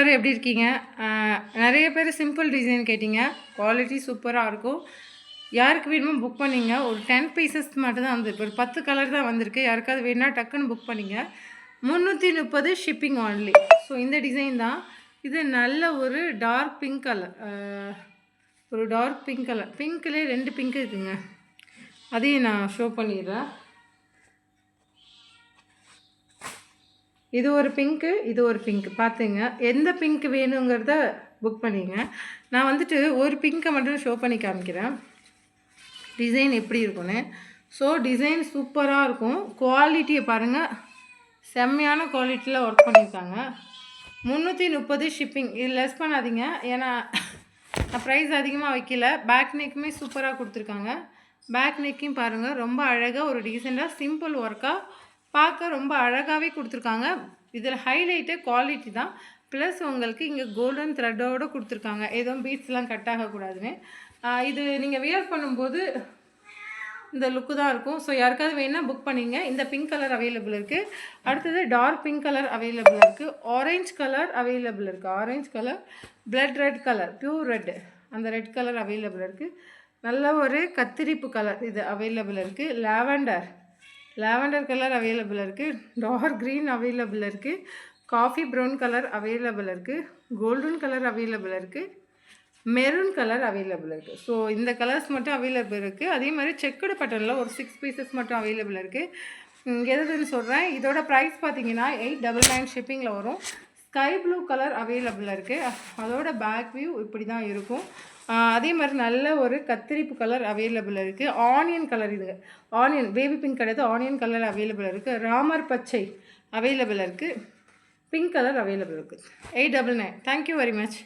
எல்லோரும் எப்படி இருக்கீங்க? நிறைய பேர் சிம்பிள் டிசைன் கேட்டிங்க. குவாலிட்டி சூப்பராக இருக்கும். யாருக்கு வேணுமோ புக் பண்ணிங்க. ஒரு 10 பீசஸ் மட்டும் தான் வந்திருக்கு. ஒரு 10 கலர் தான் வந்திருக்கு. யாருக்காவது வேணுன்னா டக்குன்னு புக் பண்ணிங்க. 330 ஷிப்பிங் ஒன்லி. ஸோ இந்த டிசைன் தான். இது நல்ல ஒரு டார்க் பிங்க் கலர். ஒரு டார்க் பிங்க் கலர். பிங்க்லேயே 2 பிங்க் இருக்குங்க. அதையும் நான் ஷோ பண்ணிடுறேன். இது ஒரு பிங்க்கு, இது ஒரு பிங்க். பார்த்துங்க, எந்த பிங்க் வேணுங்கிறத புக் பண்ணிங்க. நான் வந்துட்டு ஒரு பிங்க்கை மட்டும் ஷோ பண்ணி காமிக்கிறேன், டிசைன் எப்படி இருக்குன்னு. ஸோ டிசைன் சூப்பராக இருக்கும். குவாலிட்டியை பாருங்கள், செம்மையான குவாலிட்டியில் ஒர்க் பண்ணியிருக்காங்க. 330 ஷிப்பிங். இது லெஸ் பண்ணாதீங்க, ஏன்னா நான் ப்ரைஸ் அதிகமாக வைக்கல. பேக் நெக்குமே சூப்பராக கொடுத்துருக்காங்க. பேக் நெக்கையும் பாருங்கள், ரொம்ப அழகாக ஒரு டீசெண்டாக சிம்பிள் ஒர்க்காக பார்க்க ரொம்ப அழகாகவே கொடுத்துருக்காங்க. இதில் ஹைலைட்டு குவாலிட்டி தான். ப்ளஸ் உங்களுக்கு இங்கே கோல்டன் த்ரெட்டோடு கொடுத்துருக்காங்க, எதுவும் பீட்ஸ்லாம் கட் ஆகக்கூடாதுன்னு. இது நீங்கள் வியர் பண்ணும்போது இந்த லுக்கு தான் இருக்கும். ஸோ யாருக்காவது வேணுன்னா புக் பண்ணிங்க. இந்த பிங்க் கலர் அவைலபிள் இருக்குது. அடுத்தது டார்க் பிங்க் கலர் அவைலபிள் இருக்குது. ஆரஞ்ச் கலர் அவைலபிள் இருக்குது. Orange colour, blood red colour, pure red, அந்த ரெட் கலர் அவைலபிள் இருக்குது. நல்ல ஒரு கத்திரிப்பு கலர் இது அவைலபிள் இருக்குது. லாவெண்டர் கலர் அவைலபிள் இருக்குது. டார்க் க்ரீன் அவைலபிள் இருக்குது. காஃபி ப்ரௌன் கலர் அவைலபிள் இருக்குது. கோல்டன் கலர் அவைலபிள் இருக்குது. மெரூன் கலர் அவைலபிள் இருக்குது. ஸோ இந்த கலர்ஸ் மட்டும் அவைலபிள் இருக்குது. அதே மாதிரி செக்குடு பட்டனில் ஒரு 6 பீசஸ் மட்டும் அவைலபிள் இருக்குது. எதுன்னு சொல்கிறேன். இதோட ப்ரைஸ் பார்த்தீங்கன்னா 899 ஷிப்பிங்கில் வரும். ஸ்கை ப்ளூ கலர் அவைலபிள் இருக்குது. அதோட பேக் வியூ இப்படி தான் இருக்கும். அதே மாதிரி நல்ல ஒரு கத்திரிப்பு கலர் அவைலபிள் இருக்குது. ஆனியன் கலர், இது ஆனியன், பேபி பிங்க் கிடையாது, ஆனியன் கலர் அவைலபிள் இருக்குது. ராமர் பச்சை அவைலபிள் இருக்குது. பிங்க் கலர் அவைலபிள் இருக்குது. 899. Thank you very much.